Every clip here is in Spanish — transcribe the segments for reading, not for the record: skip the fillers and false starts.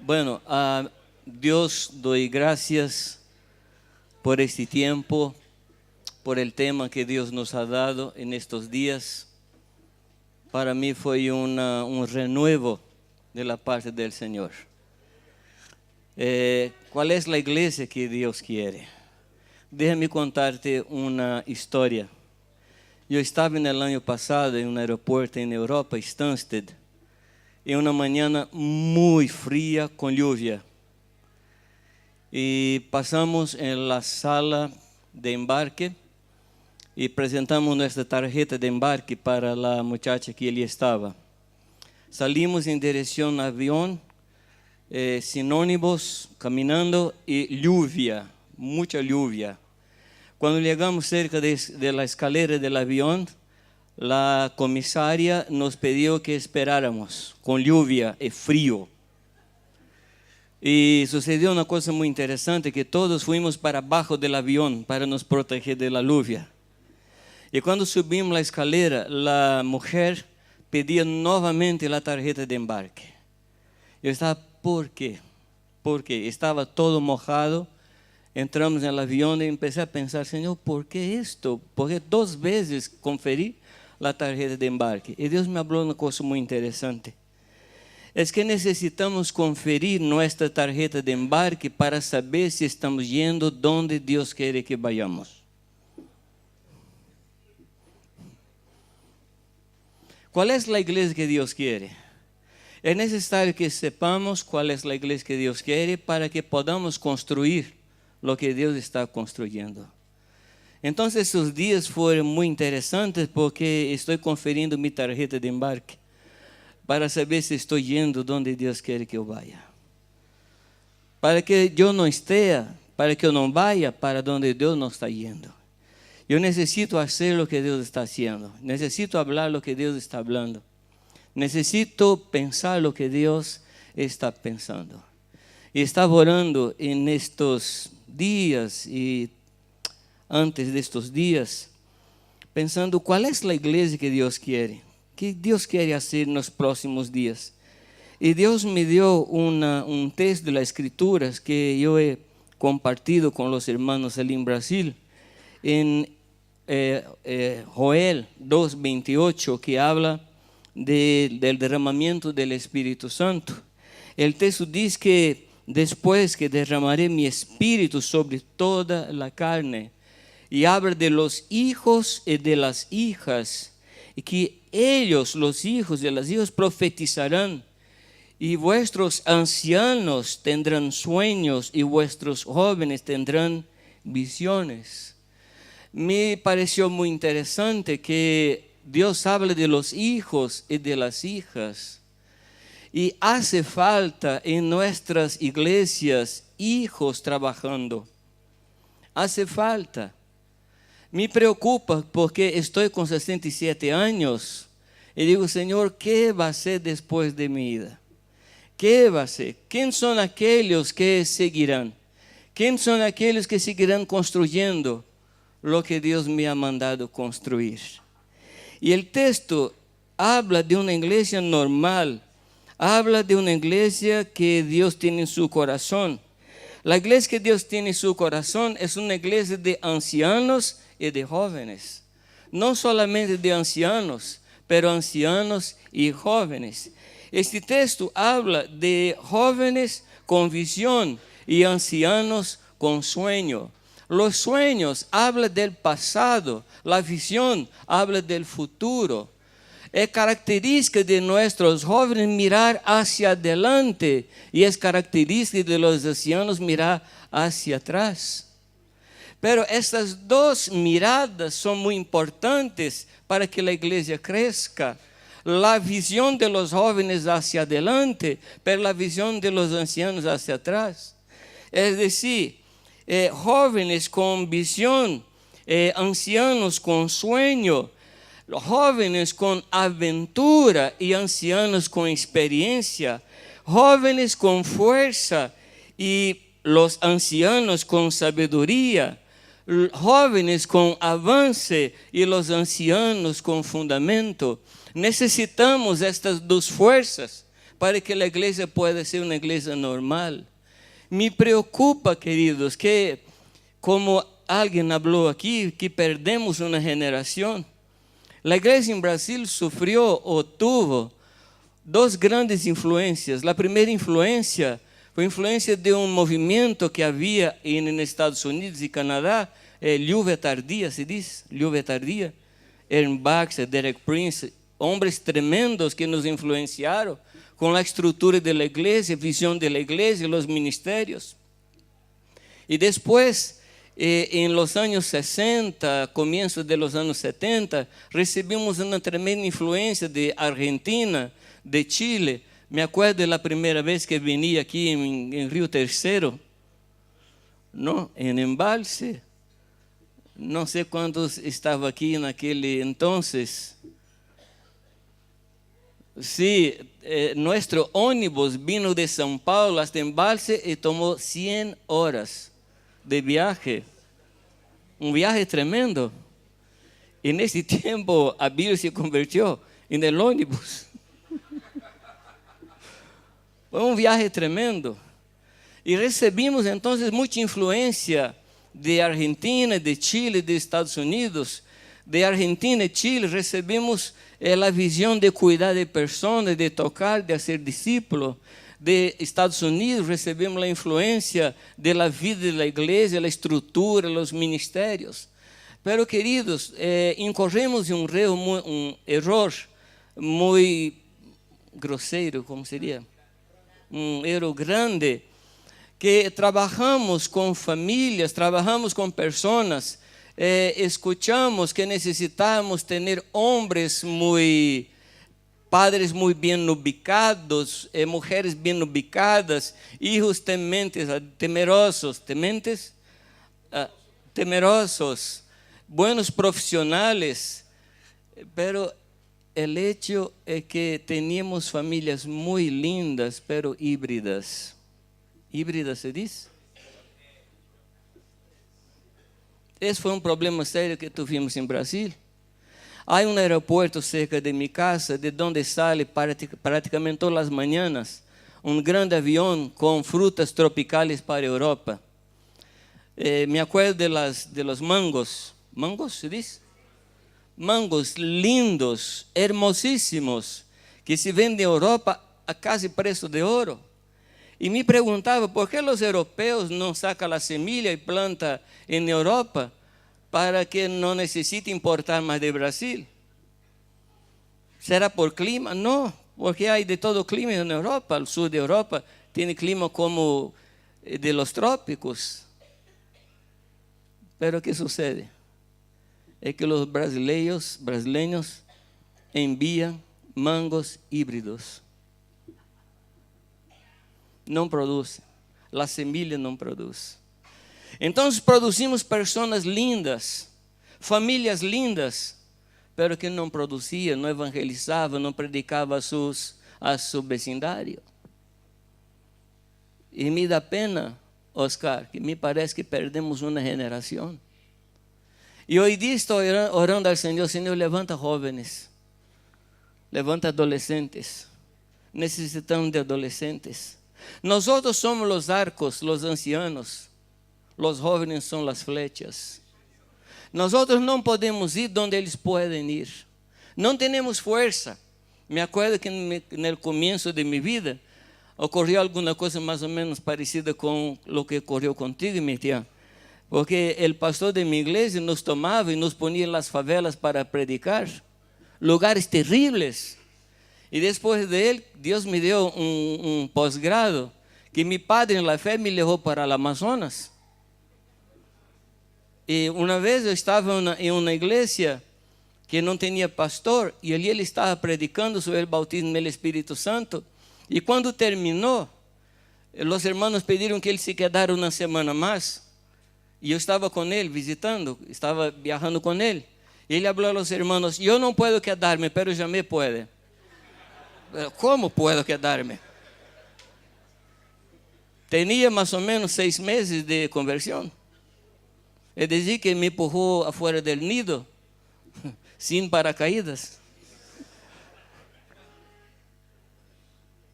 Bueno, a Dios doy gracias por este tiempo, por el tema que Dios nos ha dado en estos días. Para mí fue un renuevo de la parte del Señor. ¿Cuál es la iglesia que Dios quiere? Déjame contarte una historia. Yo estaba en el año pasado en un aeropuerto en Europa, Stansted, en una mañana muy fría con lluvia. Y pasamos en la sala de embarque y presentamos nuestra tarjeta de embarque para la muchacha que allí estaba. Salimos en dirección al avión, sin ónibus, caminando y lluvia, mucha lluvia. Cuando llegamos cerca de la escalera del avión, la comisaria nos pidió que esperáramos con lluvia y frío. Y sucedió una cosa muy interesante, que todos fuimos para abajo del avión para nos proteger de la lluvia. Y cuando subimos la escalera, la mujer pedía nuevamente la tarjeta de embarque. Yo estaba, ¿por qué? Porque estaba todo mojado. Entramos en el avión y empecé a pensar, Señor, ¿por qué esto? Porque 2 veces conferí la tarjeta de embarque. Y Dios me habló una cosa muy interesante. Es que necesitamos conferir nuestra tarjeta de embarque para saber si estamos yendo donde Dios quiere que vayamos. ¿Cuál es la iglesia que Dios quiere? Es necesario que sepamos cuál es la iglesia que Dios quiere para que podamos construir lo que Dios está construyendo. Entonces esos días fueron muy interesantes porque estoy conferindo mi tarjeta de embarque para saber si estoy yendo donde Dios quiere que yo vaya. Para que yo no esté, para que yo no vaya para donde Dios no está yendo. Yo necesito hacer lo que Dios está haciendo. Necesito hablar lo que Dios está hablando. Necesito pensar lo que Dios está pensando. Y estaba orando en estos días y antes de estos días, pensando cuál es la iglesia que Dios quiere. ¿Qué Dios quiere hacer en los próximos días? Y Dios me dio un texto de las Escrituras que yo he compartido con los hermanos allí en Brasil, en Joel 2:28, que habla del derramamiento del Espíritu Santo. El texto dice que después que derramaré mi espíritu sobre toda la carne, y habla de los hijos y de las hijas, y que ellos, los hijos y las hijas, profetizarán, y vuestros ancianos tendrán sueños, y vuestros jóvenes tendrán visiones. Me pareció muy interesante que Dios habla de los hijos y de las hijas. Y hace falta en nuestras iglesias hijos trabajando. Hace falta. Me preocupa porque estoy con 67 años y digo, Señor, ¿qué va a ser después de mi vida? ¿Qué va a ser? ¿Quién son aquellos que seguirán? ¿Quién son aquellos que seguirán construyendo lo que Dios me ha mandado construir? Y el texto habla de una iglesia normal. Habla de una iglesia que Dios tiene en su corazón. La iglesia que Dios tiene en su corazón es una iglesia de ancianos y de jóvenes. No solamente de ancianos, pero ancianos y jóvenes. Este texto habla de jóvenes con visión y ancianos con sueño. Los sueños hablan del pasado, la visión habla del futuro. Es característica de nuestros jóvenes mirar hacia adelante y es característica de los ancianos mirar hacia atrás. Pero estas 2 miradas son muy importantes para que la iglesia crezca. La visión de los jóvenes hacia adelante, pero la visión de los ancianos hacia atrás. Es decir, jóvenes con visión, ancianos con sueño, jóvenes con aventura y ancianos con experiencia, jóvenes con fuerza y los ancianos con sabiduría, jóvenes con avance y los ancianos con fundamento. Necesitamos estas 2 fuerzas para que la iglesia pueda ser una iglesia normal. Me preocupa, queridos, que como alguien habló aquí, que perdemos una generación. La iglesia en Brasil sufrió o tuvo dos grandes influencias. La primera influencia fue influencia de un movimiento que había en Estados Unidos y Canadá, lluvia tardía, se dice, lluvia tardía. Aaron Baxter, Derek Prince, hombres tremendos que nos influenciaron con la estructura de la iglesia, visión de la iglesia, los ministerios. Y después, en los años 60, comienzos de los años 70, recibimos una tremenda influencia de Argentina, de Chile. Me acuerdo de la primera vez que venía aquí en Río Tercero, ¿no? En Embalse. No sé cuántos estaban aquí en aquel entonces. Sí, nuestro ómnibus vino de São Paulo hasta Embalse y tomó 100 horas de viaje. Un viaje tremendo. En ese tiempo, a Biblia se convirtió en el ómnibus. Fue un viaje tremendo. Y recibimos entonces mucha influencia de Argentina, de Chile, de Estados Unidos. De Argentina y Chile recibimos la visión de cuidar de personas, de tocar, de hacer discípulos. De Estados Unidos recibimos la influencia de la vida de la iglesia, la estructura, los ministerios. Pero queridos, incorremos en un error muy grosero, ¿cómo sería? Un error grande, que trabajamos con familias, trabajamos con personas, escuchamos que necesitamos tener padres muy bien ubicados, mujeres bien ubicadas, hijos temerosos, buenos profesionales, pero el hecho es que teníamos familias muy lindas, pero híbridas. ¿Híbridas se dice? Esse foi um problema sério que tivemos em Brasil. Há um aeroporto cerca de minha casa, de onde sai praticamente todas as manhãs um grande avião com frutas tropicais para a Europa. Me acuerdo de los mangos. ¿Mangos se dice? Mangos lindos, hermosísimos, que se vendem em Europa a casi preço de ouro. E me perguntava por que os europeus não sacam a semilha e plantam em Europa para que não necessite importar mais de Brasil. ¿Será por clima? Não, porque há de todo clima na Europa. O sul da Europa tem clima como de los trópicos. Pero o que sucede? É que os brasileiros enviam mangos híbridos. Não produzem, a semilha não produz. Então produzimos pessoas lindas, famílias lindas, pero que não produziam, não evangelizavam, não predicavam a seu vecindário. E me dá pena, Oscar, que me parece que perdemos uma geração. E hoje dia estou orando ao Senhor, Senhor, levanta jovens, levanta adolescentes, necessitamos de adolescentes. Nosotros somos los arcos, los ancianos. Los jóvenes son las flechas. Nosotros no podemos ir donde ellos pueden ir. No tenemos fuerza. Me acuerdo que en el comienzo de mi vida ocurrió alguna cosa más o menos parecida con lo que ocurrió contigo, mi tía. Porque el pastor de mi iglesia nos tomaba y nos ponía en las favelas para predicar. Lugares terribles. Y después de él, Dios me dio un posgrado que mi padre en la fe me llevó para el Amazonas. Y una vez yo estaba en una iglesia que no tenía pastor y allí él estaba predicando sobre el bautismo del Espíritu Santo. Y cuando terminó, los hermanos pidieron que él se quedara una semana más. Y yo estaba con él visitando, estaba viajando con él. Y él habló a los hermanos, yo no puedo quedarme, pero ya me puede. ¿Cómo puedo quedarme? Tenía más o menos 6 meses de conversión. Es decir, que me empujó afuera del nido, sin paracaídas.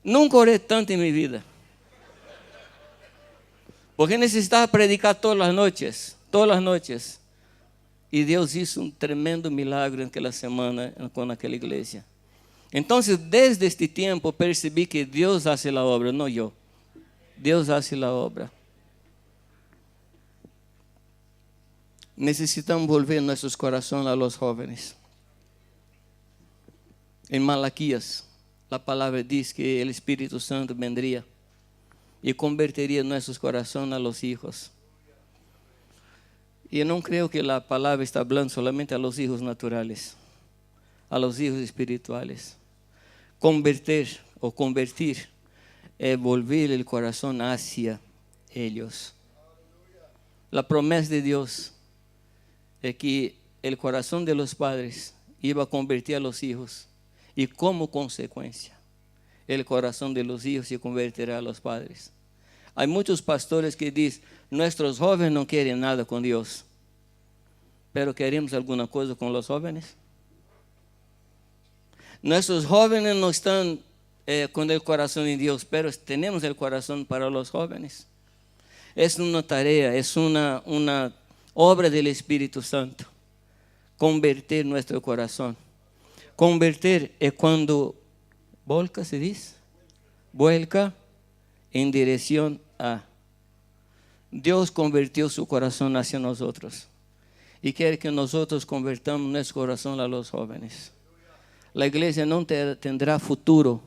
Nunca oré tanto en mi vida. Porque necesitaba predicar todas las noches. Y Dios hizo un tremendo milagro en aquella semana con aquella iglesia. Entonces, desde este tiempo percibí que Dios hace la obra, no yo. Dios hace la obra. Necesitamos volver nuestros corazones a los jóvenes. En Malaquías, la palabra dice que el Espíritu Santo vendría y convertiría nuestros corazones a los hijos. Y no creo que la palabra está hablando solamente a los hijos naturales, a los hijos espirituales. Convertir es volver el corazón hacia ellos. La promesa de Dios es que el corazón de los padres iba a convertir a los hijos y como consecuencia el corazón de los hijos se convertirá a los padres. Hay muchos pastores que dicen, nuestros jóvenes no quieren nada con Dios, pero queremos alguna cosa con los jóvenes. Nuestros jóvenes no están con el corazón en Dios, pero tenemos el corazón para los jóvenes. Es una tarea, es una obra del Espíritu Santo. Convertir nuestro corazón. Convertir es cuando volca, se dice, vuelca en dirección a. Dios convirtió su corazón hacia nosotros y quiere que nosotros convertamos nuestro corazón a los jóvenes. La iglesia no tendrá futuro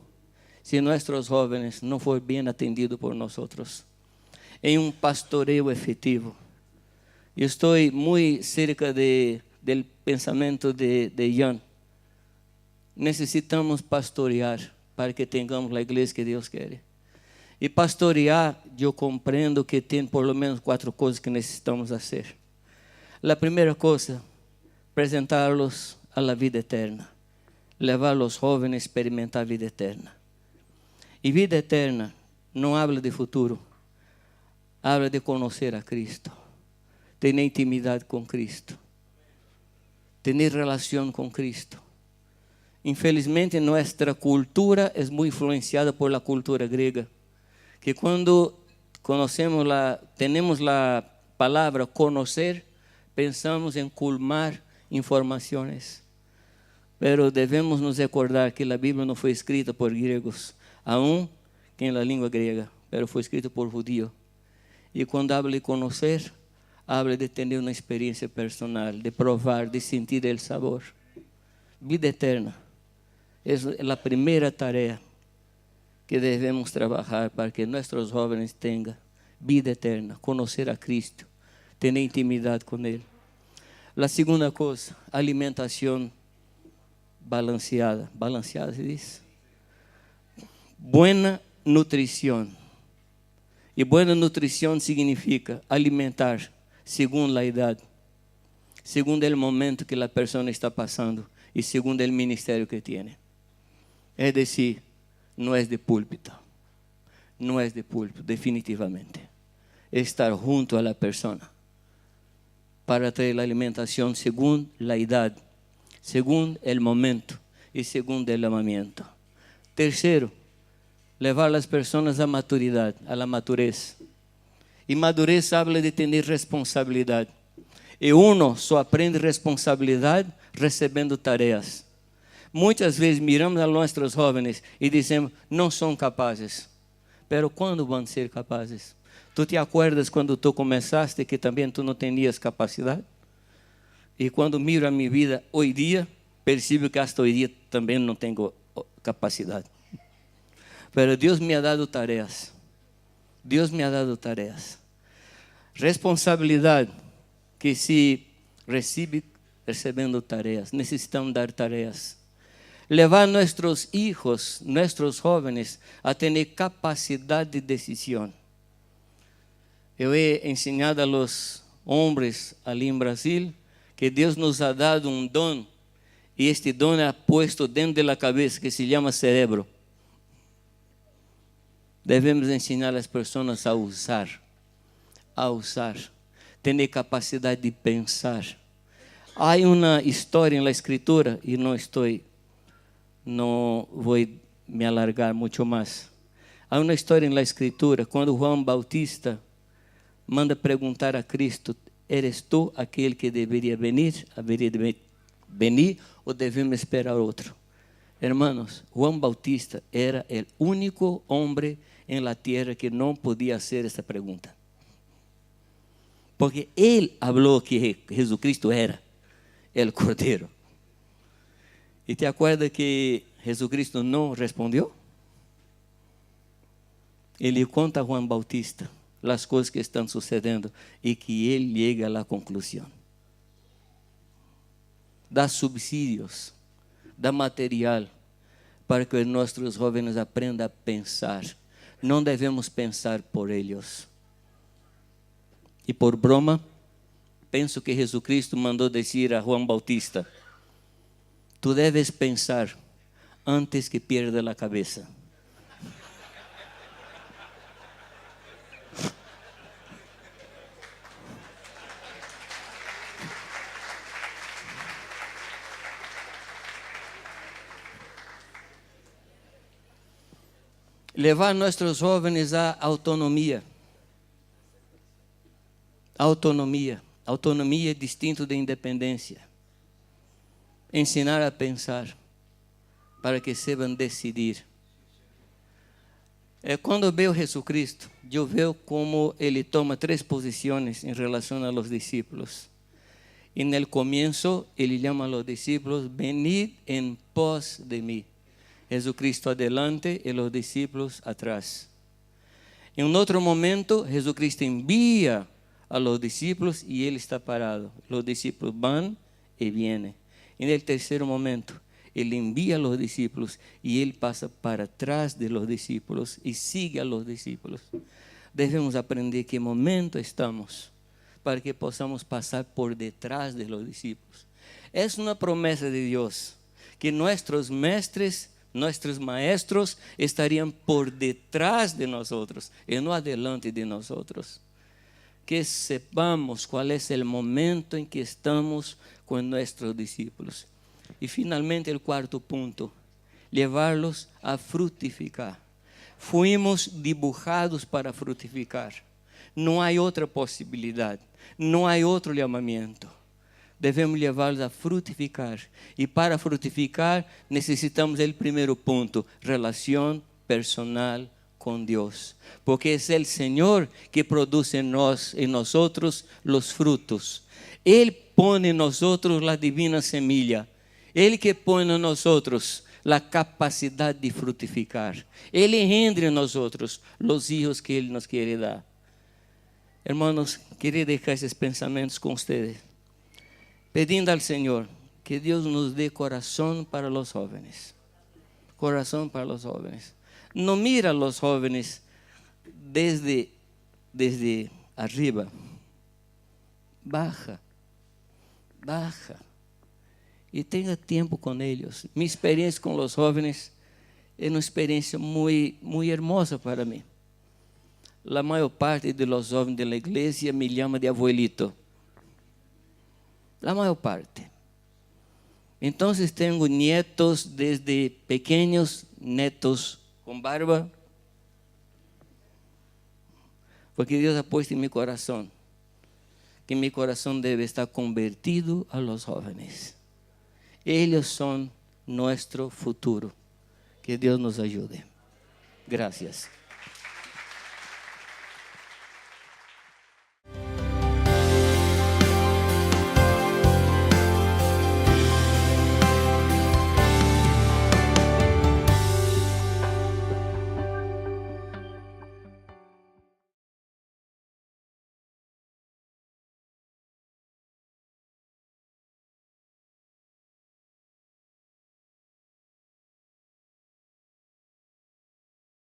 si nuestros jóvenes no fueron bien atendidos por nosotros en un pastoreo efectivo. Yo estoy muy cerca del pensamiento de Jan. Necesitamos pastorear para que tengamos la iglesia que Dios quiere. Y pastorear, yo comprendo que tiene por lo menos 4 cosas que necesitamos hacer. La primera cosa, presentarlos a la vida eterna. Levar a los jóvenes a experimentar vida eterna. Y vida eterna no habla de futuro, habla de conocer a Cristo, tener intimidad con Cristo, tener relación con Cristo. Infelizmente, nuestra cultura es muy influenciada por la cultura griega, que cuando tenemos la palabra conocer, pensamos en culmar informaciones. Pero debemos nos recordar que la Biblia no fue escrita por griegos, aún que en la lengua griega, pero fue escrita por judíos. Y cuando habla de conocer, habla de tener una experiencia personal, de probar, de sentir el sabor. Vida eterna es la primera tarea que debemos trabajar para que nuestros jóvenes tengan vida eterna, conocer a Cristo, tener intimidad con Él. La segunda cosa, alimentación balanceada se dice. Buena nutrición. Y buena nutrición significa alimentar según la edad, según el momento que la persona está pasando y según el ministerio que tiene. Es decir, no es de púlpito, definitivamente. Es estar junto a la persona para traer la alimentación según la edad, según el momento y según el llamamiento. Tercero, levar a las personas a maturidad, a la madurez. Y madurez habla de tener responsabilidad. Y uno solo aprende responsabilidad recibiendo tareas. Muchas veces miramos a nuestros jóvenes y decimos, no son capaces. Pero ¿cuándo van a ser capaces? ¿Tú te acuerdas cuando tú comenzaste que también tú no tenías capacidad? Y cuando miro a mi vida hoy día, percibo que hasta hoy día también no tengo capacidad. Pero Dios me ha dado tareas. Responsabilidad que se recibiendo tareas. Necesitamos dar tareas. Levar nuestros hijos, nuestros jóvenes a tener capacidad de decisión. Eu he ensinado a los hombres ali en Brasil que Dios nos ha dado un don y este don ha puesto dentro de la cabeza que se llama cerebro. Debemos ensinar a las personas a usar, tener capacidad de pensar. Hay una historia en la escritura y no voy me alargar mucho más. Hay una historia en la Escritura, cuando Juan Bautista manda preguntar a Cristo, ¿eres tú aquel que debería venir o debemos esperar otro? Hermanos, Juan Bautista era el único hombre en la tierra que no podía hacer esta pregunta. Porque él habló que Jesucristo era el Cordero. ¿Y te acuerdas que Jesucristo no respondió? Él le cuenta a Juan Bautista las cosas que están sucediendo y que él llega a la conclusión. Da subsidios, da material para que nuestros jóvenes aprendan a pensar. No debemos pensar por ellos. Y por broma, penso que Jesucristo mandó decir a Juan Bautista, tú debes pensar antes que pierda la cabeza. Levar a nuestros jóvenes a autonomía. Autonomía. Autonomía es distinto de independencia. Ensinar a pensar para que sepan decidir. Quando veo Jesucristo, eu vejo como ele toma 3 posições em relação a los discípulos. E no começo, ele chama a los discípulos, venid en pos de mí. Jesucristo adelante e los discípulos atrás. Em outro momento, Jesucristo envia a los discípulos e ele está parado. Los discípulos van e vienen. E no terceiro momento, ele envia a los discípulos e ele passa para trás de los discípulos e sigue a los discípulos. Devemos aprender que momento estamos para que possamos passar por detrás de los discípulos. É uma promessa de Deus que nossos mestres, nossos maestros estariam por detrás de nós e não adelante de nós. Que sepamos qual é o momento em que estamos com nossos discípulos. E finalmente o quarto ponto, levarlos a frutificar. Fuimos dibujados para frutificar. Não há outra possibilidade, não há outro chamamento. Devemos levá-los a frutificar. E para frutificar, necessitamos o primeiro ponto, relação personal com Deus. Porque é o Senhor que produz em nós os frutos. Ele põe em nós a divina semilla. Ele que põe em nós a capacidade de frutificar. Ele engendra em nós os hijos que Ele nos quer dar. Hermanos, queria deixar esses pensamentos com vocês. Pedindo ao Senhor que Deus nos dê coração para os jovens. Coração para os jovens. Não mira os jovens desde arriba. Baja. E tenha tempo com eles. Minha experiência com os jovens é uma experiência muito hermosa para mim. A maior parte de los jovens da igreja me chama de abuelito. A maior parte. Então, tenho nietos desde pequenos, netos com barba. Porque Deus ha puesto em meu coração que meu coração deve estar convertido a los jóvenes. Eles são nosso futuro. Que Deus nos ajude. Gracias.